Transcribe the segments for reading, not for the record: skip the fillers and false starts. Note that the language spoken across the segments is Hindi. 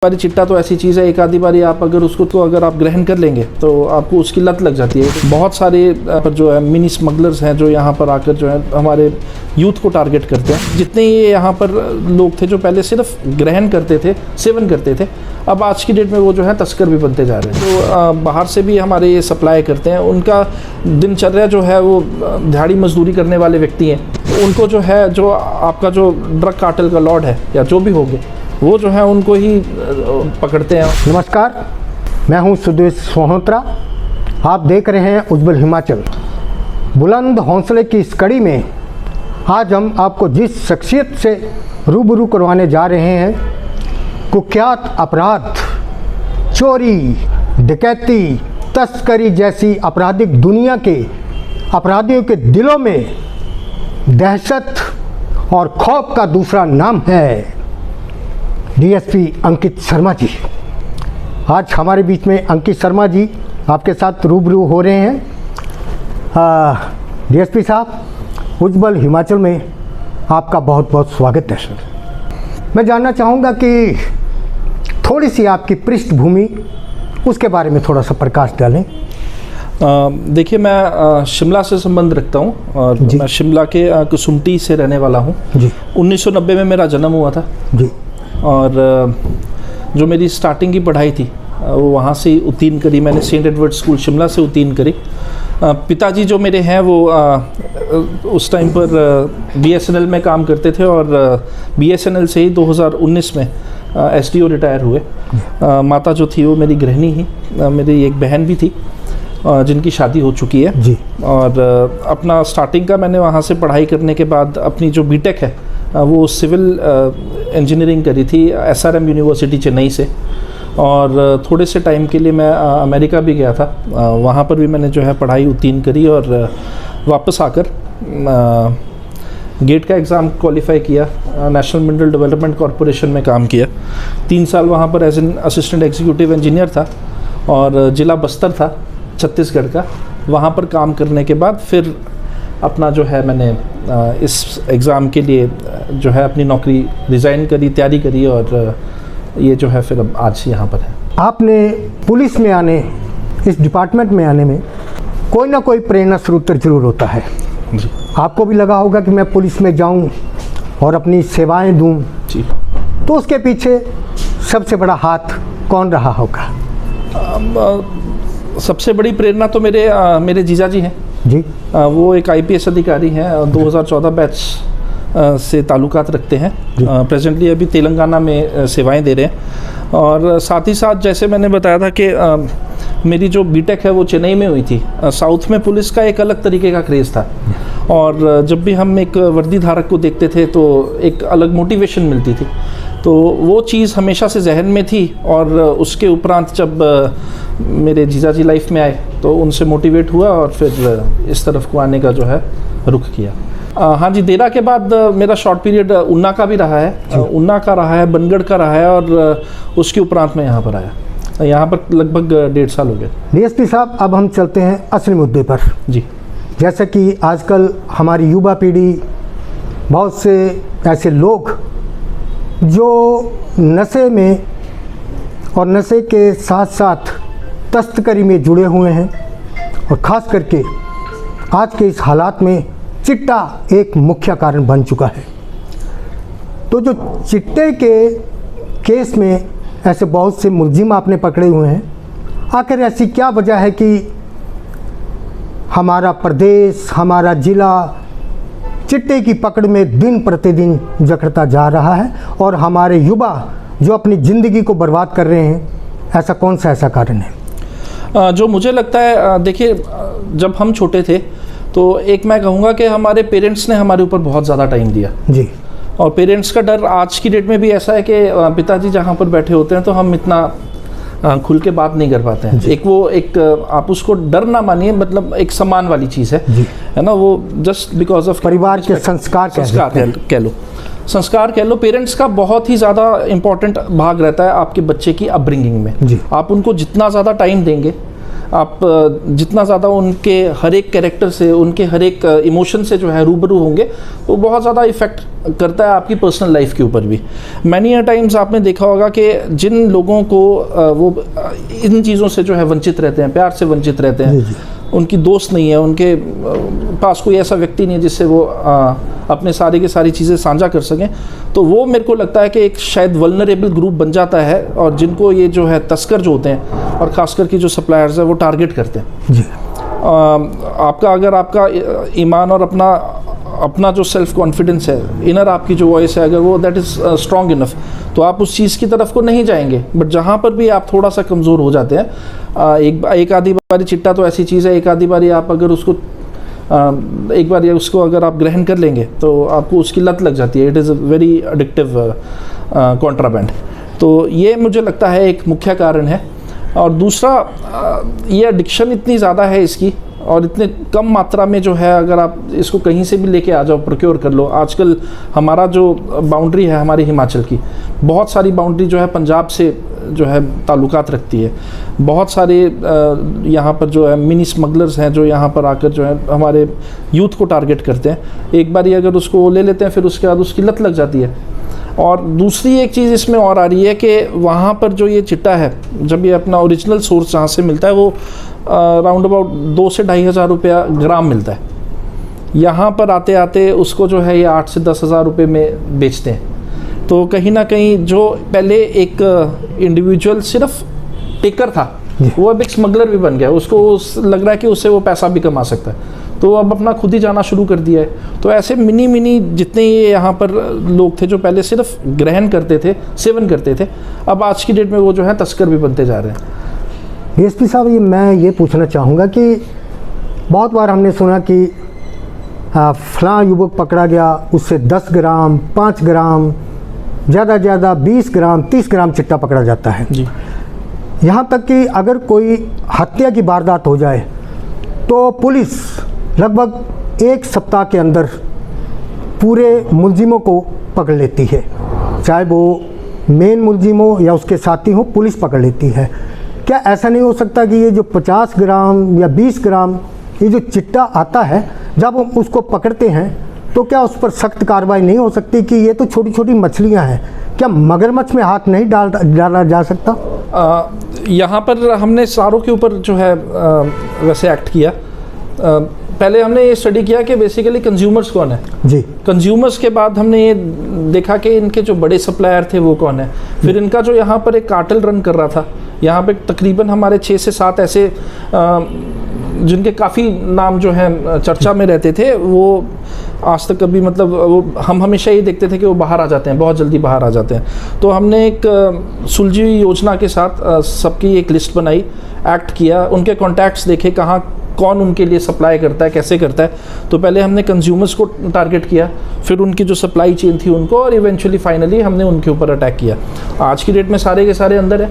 बारी चिट्टा तो ऐसी चीज़ है, एक आधी बारी आप अगर उसको तो अगर आप ग्रहण कर लेंगे तो आपको उसकी लत लग जाती है। बहुत सारे जो है मिनी स्मगलर्स हैं जो यहाँ पर आकर जो है हमारे यूथ को टारगेट करते हैं। जितने ये यहाँ पर लोग थे जो पहले सिर्फ ग्रहण करते थे, सेवन करते थे, अब आज की डेट में वो जो है तस्कर भी बनते जा रहे हैं। तो बाहर से भी हमारे ये सप्लाई करते हैं। उनका दिनचर्या जो है वो दिहाड़ी मजदूरी करने वाले व्यक्ति हैं। उनको जो है जो आपका जो ड्रग कार्टेल का लॉर्ड है या जो भी होंगे वो जो है उनको ही पकड़ते हैं। नमस्कार, मैं हूं सुदेश सोहत्रा। आप देख रहे हैं उज्जवल हिमाचल। बुलंद हौसले की इस कड़ी में आज हम आपको जिस शख्सियत से रूबरू करवाने जा रहे हैं, कुख्यात अपराध, चोरी, डकैती, तस्करी जैसी आपराधिक दुनिया के अपराधियों के दिलों में दहशत और खौफ का दूसरा नाम है डीएसपी अंकित शर्मा जी। आज हमारे बीच में अंकित शर्मा जी आपके साथ रूबरू हो रहे हैं। डीएसपी साहब, उज्जवल हिमाचल में आपका बहुत बहुत स्वागत है सर। मैं जानना चाहूँगा कि थोड़ी सी आपकी पृष्ठभूमि, उसके बारे में थोड़ा सा प्रकाश डालें। देखिए, मैं शिमला से संबंध रखता हूँ और मैं शिमला के कुसुम्पटी से रहने वाला हूँ जी। 1990 में मेरा जन्म हुआ था जी। और जो मेरी स्टार्टिंग की पढ़ाई थी वो वहाँ से उत्तीर्ण करी मैंने। सेंट एडवर्ड स्कूल शिमला से उत्तीर्ण करी। पिताजी जो मेरे हैं वो उस टाइम पर बीएसएनएल में काम करते थे और बीएसएनएल से ही 2019 में एसडीओ रिटायर हुए। माता जो थी वो मेरी गृहिणी ही। मेरी एक बहन भी थी जिनकी शादी हो चुकी है जी। और अपना स्टार्टिंग का मैंने वहाँ से पढ़ाई करने के बाद अपनी जो बीटेक है वो सिविल इंजीनियरिंग करी थी एसआरएम यूनिवर्सिटी चेन्नई से। और थोड़े से टाइम के लिए मैं अमेरिका भी गया था। वहाँ पर भी मैंने जो है पढ़ाई उत्तीर्ण करी और वापस आकर गेट का एग्ज़ाम क्वालिफाई किया। नेशनल मिनरल डेवलपमेंट कॉरपोरेशन में काम किया। 3 साल वहाँ पर as an assistant executive engineer था और ज़िला बस्तर था छत्तीसगढ़ का। वहाँ पर काम करने के बाद फिर अपना जो है मैंने इस एग्ज़ाम के लिए जो है अपनी नौकरी रिज़ाइन करी, तैयारी करी और ये जो है फिर अब आज यहाँ पर है। आपने पुलिस में आने, इस डिपार्टमेंट में आने में कोई ना कोई प्रेरणा स्रोत जरूर होता है जी। आपको भी लगा होगा कि मैं पुलिस में जाऊं और अपनी सेवाएं दूं जी। तो उसके पीछे सबसे बड़ा हाथ कौन रहा होगा? सबसे बड़ी प्रेरणा तो मेरे जीजा जी हैं जी। वो एक आईपीएस अधिकारी हैं, 2014 बैच से ताल्लुकात रखते हैं। प्रेजेंटली अभी तेलंगाना में सेवाएं दे रहे हैं। और साथ ही साथ जैसे मैंने बताया था कि मेरी जो बीटेक है वो चेन्नई में हुई थी। साउथ में पुलिस का एक अलग तरीके का क्रेज़ था और जब भी हम एक वर्दी धारक को देखते थे तो एक अलग मोटिवेशन मिलती थी। तो वो चीज़ हमेशा से जहन में थी और उसके उपरांत जब मेरे जीजा जी लाइफ में आए तो उनसे मोटिवेट हुआ और फिर इस तरफ को आने का जो है रुख किया। हाँ जी, देरा के बाद मेरा शॉर्ट पीरियड उन्ना का भी रहा है, उन्ना का रहा है, बनगढ़ का रहा है और उसके उपरांत मैं यहाँ पर आया। यहाँ पर लगभग 1.5 साल हो गए। डीएसपी साहब, अब हम चलते हैं असली मुद्दे पर जी। जैसे कि आजकल हमारी युवा पीढ़ी, बहुत से ऐसे लोग जो नशे में और नशे के साथ साथ तस्करी में जुड़े हुए हैं और ख़ास करके आज के इस हालात में चिट्टा एक मुख्य कारण बन चुका है। तो जो चिट्टे के केस में ऐसे बहुत से मुलजिम आपने पकड़े हुए हैं, आखिर ऐसी क्या वजह है कि हमारा प्रदेश, हमारा ज़िला चिट्टे की पकड़ में दिन प्रतिदिन जकड़ता जा रहा है और हमारे युवा जो अपनी ज़िंदगी को बर्बाद कर रहे हैं, ऐसा कौन सा ऐसा कारण है? जो मुझे लगता है, देखिए, जब हम छोटे थे तो एक मैं कहूँगा कि हमारे पेरेंट्स ने हमारे ऊपर बहुत ज़्यादा टाइम दिया जी। और पेरेंट्स का डर आज की डेट में भी ऐसा है कि पिताजी जहाँ पर बैठे होते हैं तो हम इतना खुल के बात नहीं कर पाते हैं। एक आप उसको डर ना मानिए, मतलब एक सम्मान वाली चीज़ है ना। वो जस्ट बिकॉज ऑफ परिवार के संस्कार कह लो। पेरेंट्स का बहुत ही ज़्यादा इम्पोर्टेंट भाग रहता है आपके बच्चे की अपब्रिंगिंग में जी। आप उनको जितना ज़्यादा टाइम देंगे आप जितना ज़्यादा उनके हर एक कैरेक्टर से, उनके हर एक इमोशन से जो है रूबरू होंगे, वो बहुत ज़्यादा इफ़ेक्ट करता है आपकी पर्सनल लाइफ के ऊपर भी। मैनी अ टाइम्स आपने देखा होगा कि जिन लोगों को वो इन चीज़ों से जो है वंचित रहते हैं, प्यार से वंचित रहते हैं, उनकी दोस्त नहीं है, उनके पास कोई ऐसा व्यक्ति नहीं है जिससे वो अपने सारी की सारी चीज़ें साझा कर सकें, तो वो मेरे को लगता है कि एक शायद वल्नरेबल ग्रुप बन जाता है, और जिनको ये जो है तस्कर जो होते हैं और ख़ासकर की जो सप्लायर्स है वो टारगेट करते हैं जी। आपका अगर आपका ईमान और अपना जो सेल्फ कॉन्फिडेंस है, इनर आपकी जो वॉइस है, अगर वो दैट इज़ स्ट्रॉन्ग इनफ, तो आप उस चीज़ की तरफ को नहीं जाएंगे। बट जहाँ पर भी आप थोड़ा सा कमज़ोर हो जाते हैं, एक आधी बारी चिट्टा तो ऐसी चीज़ है, एक आधी बारी आप अगर उसको एक बार ये उसको अगर आप ग्रहण कर लेंगे तो आपको उसकी लत लग जाती है। It is a very addictive contraband. तो ये मुझे लगता है एक मुख्य कारण है। और दूसरा, ये एडिक्शन इतनी ज़्यादा है इसकी, और इतने कम मात्रा में जो है, अगर आप इसको कहीं से भी लेके आ जाओ, प्रोक्योर कर लो। आजकल हमारा जो बाउंड्री है हमारी हिमाचल की, बहुत सारी बाउंड्री जो है पंजाब से जो है ताल्लुकात रखती है। बहुत सारे यहाँ पर जो है मिनी स्मगलर्स हैं जो यहाँ पर आकर जो है हमारे यूथ को टारगेट करते हैं। एक बार ये अगर उसको ले लेते हैं, फिर उसके बाद उसकी लत लग जाती है। और दूसरी एक चीज़ इसमें और आ रही है कि वहाँ पर जो ये चिट्टा है, जब ये अपना ओरिजिनल सोर्स जहाँ से मिलता है, वो राउंड अबाउट 2 से 2,500 रुपया ग्राम मिलता है। यहाँ पर आते आते उसको जो है ये 8 से 10 हज़ार रुपये में बेचते हैं। तो कहीं ना कहीं जो पहले एक इंडिविजुअल सिर्फ टेकर था, वो अब एक स्मगलर भी बन गया। उसको लग रहा है कि उससे वो पैसा भी कमा सकता है, तो अब अपना खुद ही जाना शुरू कर दिया है। तो ऐसे मिनी जितने ये यहाँ पर लोग थे जो पहले सिर्फ ग्रहण करते थे, सेवन करते थे, अब आज की डेट में वो जो है तस्कर भी बनते जा रहे हैं। एसपी साहब, मैं ये पूछना चाहूँगा कि बहुत बार हमने सुना कि फलां युवक पकड़ा गया, उससे 10 ग्राम, 5 ग्राम, ज़्यादा 20 ग्राम, 30 ग्राम चिट्टा पकड़ा जाता है जी। यहाँ तक कि अगर कोई हत्या की वारदात हो जाए तो पुलिस लगभग 1 सप्ताह के अंदर पूरे मुलजिमों को पकड़ लेती है, चाहे वो मेन मुलजिम हो या उसके साथी हो, पुलिस पकड़ लेती है। क्या ऐसा नहीं हो सकता कि ये जो 50 ग्राम या 20 ग्राम ये जो चिट्टा आता है, जब हम उसको पकड़ते हैं तो क्या उस पर सख्त कार्रवाई नहीं हो सकती कि ये तो छोटी छोटी मछलियां हैं, क्या मगरमच्छ में हाथ नहीं डाला जा सकता? यहाँ पर हमने सारों के ऊपर जो है वैसे एक्ट किया। पहले हमने ये स्टडी किया कि बेसिकली कंज्यूमर्स कौन है जी। कंज्यूमर्स के बाद हमने ये देखा कि इनके जो बड़े सप्लायर थे वो कौन है। फिर इनका जो यहाँ पर एक कार्टेल रन कर रहा था, यहाँ पे तकरीबन हमारे 6 से 7 ऐसे जिनके काफ़ी नाम जो है चर्चा में रहते थे, वो आज तक कभी मतलब वो हम हमेशा ये देखते थे कि वो बाहर आ जाते हैं, बहुत जल्दी बाहर आ जाते हैं। तो हमने एक सुलझी हुई योजना के साथ सबकी एक लिस्ट बनाई, एक्ट किया, उनके कॉन्टैक्ट्स देखे, कहाँ कौन उनके लिए सप्लाई करता है, कैसे करता है। तो पहले हमने कंज्यूमर्स को टारगेट किया, फिर उनकी जो सप्लाई चेन थी उनको, और इवेंचुअली फाइनली हमने उनके ऊपर अटैक किया। आज की डेट में सारे के सारे अंदर है,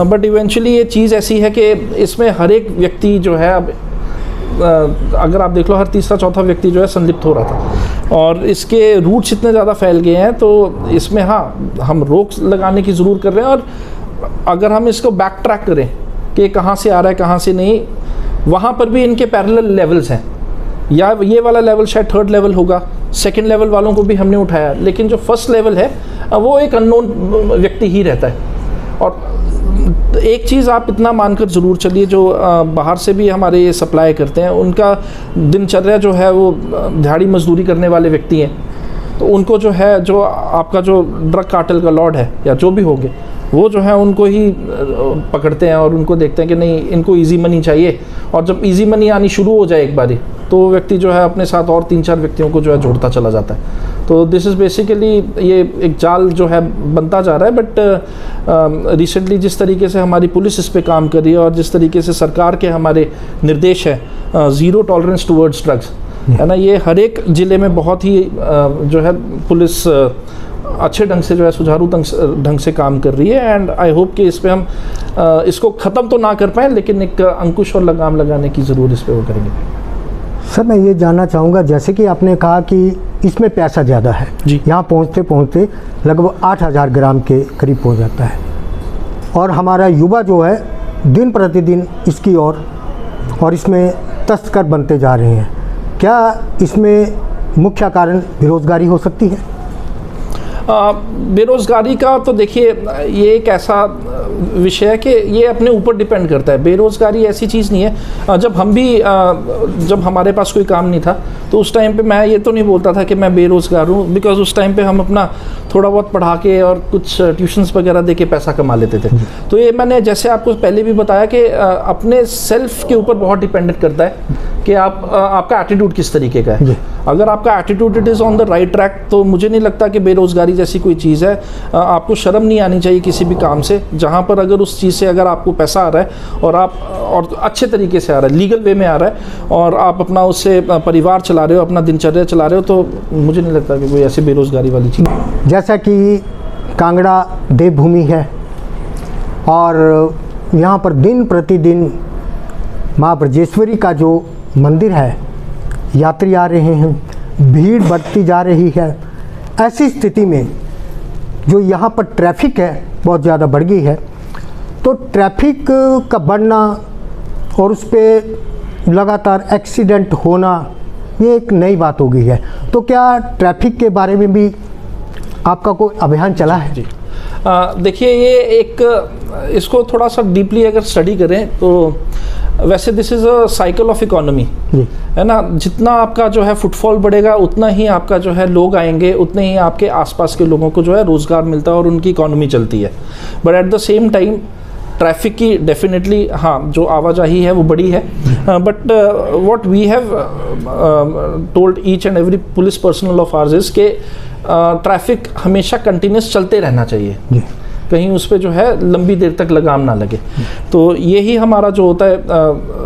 बट इवेंचुअली ये चीज़ ऐसी है कि इसमें हर एक व्यक्ति जो है, अब अगर आप देख लो, हर तीसरा चौथा व्यक्ति जो है संलिप्त हो रहा था, और इसके रूट्स इतने ज़्यादा फैल गए हैं। तो इसमें हाँ, हम रोक लगाने की ज़रूर कर रहे हैं, और अगर हम इसको बैक ट्रैक करें कि कहाँ से आ रहा है कहाँ से नहीं, वहाँ पर भी इनके पैरेलल लेवल्स हैं। या ये वाला लेवल शायद 3rd लेवल होगा, 2nd लेवल वालों को भी हमने उठाया, लेकिन जो 1st लेवल है वो एक अननोन व्यक्ति ही रहता है। और एक चीज़ आप इतना मानकर ज़रूर चलिए, जो बाहर से भी हमारे ये सप्लाई करते हैं, उनका दिनचर्या जो है वो दिहाड़ी मजदूरी करने वाले व्यक्ति हैं। तो उनको जो है, जो आपका जो ड्रग कार्टेल का लॉर्ड है या जो भी होंगे, वो जो है उनको ही पकड़ते हैं और उनको देखते हैं कि नहीं, इनको इजी मनी चाहिए। और जब इजी मनी आनी शुरू हो जाए एक बारी, तो वो व्यक्ति जो है अपने साथ और 3-4 व्यक्तियों को जो है जोड़ता चला जाता है। तो दिस इज़ बेसिकली ये एक जाल जो है बनता जा रहा है। बट रिसेंटली जिस तरीके से हमारी पुलिस इस पे काम कर रही है, और जिस तरीके से सरकार के हमारे निर्देश है, 0 टॉलरेंस टुवर्ड्स ड्रग्स, है ना, ये हर एक ज़िले में बहुत ही जो है पुलिस अच्छे ढंग से जो है सुचारू ढंग से काम कर रही है। एंड आई होप कि इस पे हम इसको ख़त्म तो ना कर पाएँ, लेकिन एक अंकुश और लगाम लगाने की ज़रूर इस पे वो करेंगे। सर, मैं ये जानना चाहूँगा, जैसे कि आपने कहा कि इसमें पैसा ज़्यादा है जी, यहाँ पहुँचते पहुँचते लगभग 8,000 ग्राम के करीब हो जाता है, और हमारा युवा जो है दिन प्रतिदिन इसकी ओर और इसमें तस्कर बनते जा रहे हैं। क्या इसमें मुख्य कारण बेरोज़गारी हो सकती है? बेरोज़गारी का तो देखिए ये एक ऐसा विषय है कि ये अपने ऊपर डिपेंड करता है। बेरोज़गारी ऐसी चीज़ नहीं है। जब हमारे पास कोई काम नहीं था तो उस टाइम पे मैं ये तो नहीं बोलता था कि मैं बेरोज़गार हूँ, बिकॉज़ उस टाइम पे हम अपना थोड़ा बहुत पढ़ा के और कुछ ट्यूशन्स वगैरह दे के पैसा कमा लेते थे। तो ये मैंने जैसे आपको पहले भी बताया कि अपने सेल्फ के ऊपर बहुत डिपेंडेंट करता है कि आपका एटीट्यूड किस तरीके का है। अगर आपका attitude it is on the right track तो मुझे नहीं लगता कि बेरोज़गारी जैसी कोई चीज़ है। आपको शर्म नहीं आनी चाहिए किसी भी काम से, जहाँ पर अगर उस चीज़ से अगर आपको पैसा आ रहा है और अच्छे तरीके से आ रहा है, लीगल वे में आ रहा है और आप अपना उससे परिवार चला रहे हो, अपना दिनचर्या चला रहे हो, तो मुझे नहीं लगता कि कोई ऐसी बेरोज़गारी वाली चीज़। जैसा कि कांगड़ा देवभूमि है और यहाँ पर दिन प्रतिदिन माँ ब्रजेश्वरी का जो मंदिर है, यात्री आ रहे हैं, भीड़ बढ़ती जा रही है। ऐसी स्थिति में जो यहाँ पर ट्रैफिक है बहुत ज़्यादा बढ़ गई है, तो ट्रैफिक का बढ़ना और उस पर लगातार एक्सीडेंट होना ये एक नई बात हो गई है। तो क्या ट्रैफिक के बारे में भी आपका कोई अभियान चला है? जी देखिए ये इसको थोड़ा सा डीपली अगर स्टडी करें तो वैसे this is a cycle of economy, है ना। जितना आपका जो है फुटफॉल बढ़ेगा उतना ही आपका जो है लोग आएंगे, उतने ही आपके आसपास के लोगों को जो है रोज़गार मिलता है और उनकी इकोनॉमी चलती है। But at the same time traffic की डेफिनेटली हाँ जो आवाजाही है वो बड़ी है, but what we have told each and every police personnel of ours is के ट्रैफिक हमेशा कंटिन्यूस चलते रहना चाहिए, कहीं उस पर जो है लंबी देर तक लगाम ना लगे। तो यही हमारा जो होता है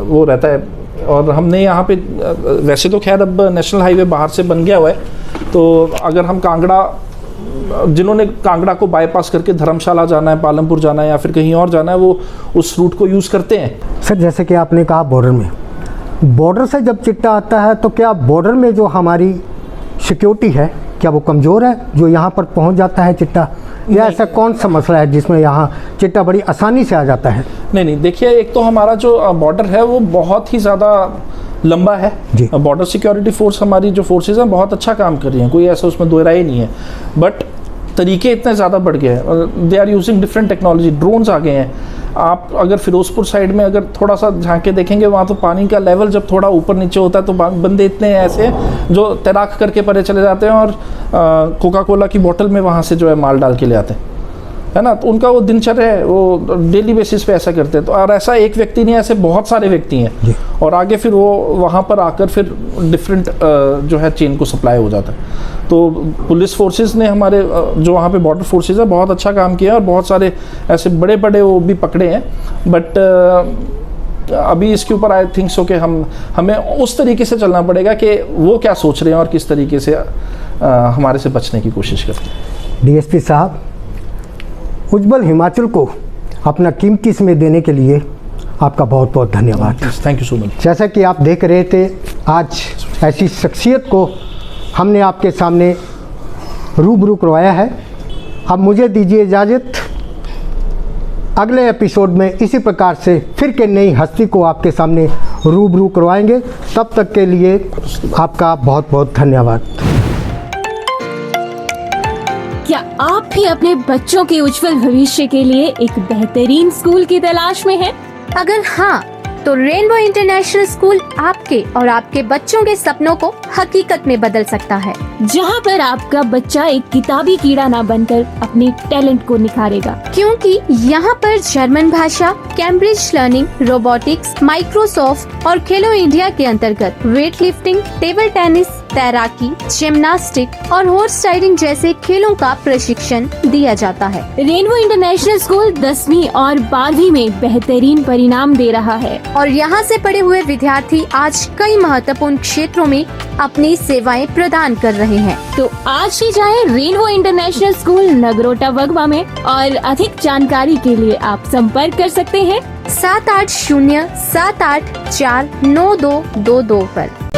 वो रहता है। और हमने यहाँ पे वैसे तो खैर अब नेशनल हाईवे बाहर से बन गया हुआ है, तो अगर हम जिन्होंने कांगड़ा को बाईपास करके धर्मशाला जाना है, पालमपुर जाना है या फिर कहीं और जाना है, वो उस रूट को यूज़ करते हैं। सर जैसे कि आपने कहा बॉर्डर से जब चिट्टा आता है तो क्या बॉर्डर में जो हमारी सिक्योरिटी है क्या वो कमज़ोर है जो यहाँ पर पहुँच जाता है चिट्टा, या ऐसा कौन सा मसला है जिसमें यहाँ चिट्टा बड़ी आसानी से आ जाता है? नहीं देखिए, एक तो हमारा जो बॉर्डर है वो बहुत ही ज़्यादा लंबा है। बॉर्डर सिक्योरिटी फोर्स हमारी जो फोर्सेज हैं बहुत अच्छा काम कर रही हैं, कोई ऐसा उसमें दो राय नहीं है। बट तरीके इतने ज़्यादा बढ़ गए हैं, they are using different technology, drones आ गए हैं। आप अगर फिरोजपुर साइड में अगर थोड़ा सा झांक के देखेंगे, वहाँ तो पानी का लेवल जब थोड़ा ऊपर नीचे होता है तो बंदे इतने ऐसे हैं जो तैराक करके परे चले जाते हैं और कोका कोला की बोतल में वहाँ से जो है माल डाल के ले आते हैं, है ना। तो उनका वो दिनचर्या है, वो डेली बेसिस पे ऐसा करते हैं। तो और ऐसा एक व्यक्ति नहीं, ऐसे बहुत सारे व्यक्ति हैं और आगे फिर वो वहाँ पर आकर फिर डिफरेंट जो है चेन को सप्लाई हो जाता है। तो पुलिस फोर्सेस ने हमारे जो वहाँ पे बॉर्डर फोर्सेस है बहुत अच्छा काम किया और बहुत सारे ऐसे बड़े बड़े वो भी पकड़े हैं। बट अभी इसके ऊपर आई थिंक सो कि हमें उस तरीके से चलना पड़ेगा कि वो क्या सोच रहे हैं और किस तरीके से हमारे से बचने की कोशिश करते हैं। डीएसपी साहब, उज्जवल हिमाचल को अपना कीमती समय देने के लिए आपका बहुत बहुत धन्यवाद। Thank you so much. जैसा कि आप देख रहे थे, आज ऐसी शख्सियत को हमने आपके सामने रूबरू करवाया है। अब मुझे दीजिए इजाज़त, अगले एपिसोड में इसी प्रकार से फिर के नई हस्ती को आपके सामने रूबरू करवाएंगे। तब तक के लिए आपका बहुत बहुत धन्यवाद। क्या आप भी अपने बच्चों के उज्जवल भविष्य के लिए एक बेहतरीन स्कूल की तलाश में हैं? अगर हाँ, तो रेनबो इंटरनेशनल स्कूल आपके और आपके बच्चों के सपनों को हकीकत में बदल सकता है, जहाँ पर आपका बच्चा एक किताबी कीड़ा ना बनकर अपने टैलेंट को निखारेगा। क्योंकि यहाँ पर जर्मन भाषा, कैम्ब्रिज लर्निंग, रोबोटिक्स, माइक्रोसॉफ्ट और खेलो इंडिया के अंतर्गत वेट लिफ्टिंग, टेबल टेनिस, तैराकी, जिम्नास्टिक और हॉर्स राइडिंग जैसे खेलों का प्रशिक्षण दिया जाता है। रेनबो इंटरनेशनल स्कूल 10वीं और 12वीं में बेहतरीन परिणाम दे रहा है और यहाँ से पढ़े हुए विद्यार्थी आज कई महत्वपूर्ण क्षेत्रों में अपनी सेवाएं प्रदान कर रहे हैं। तो आज ही जाएं रेनबो इंटरनेशनल स्कूल नगरोटा वगवा में और अधिक जानकारी के लिए आप संपर्क कर सकते हैं 780784922 पर।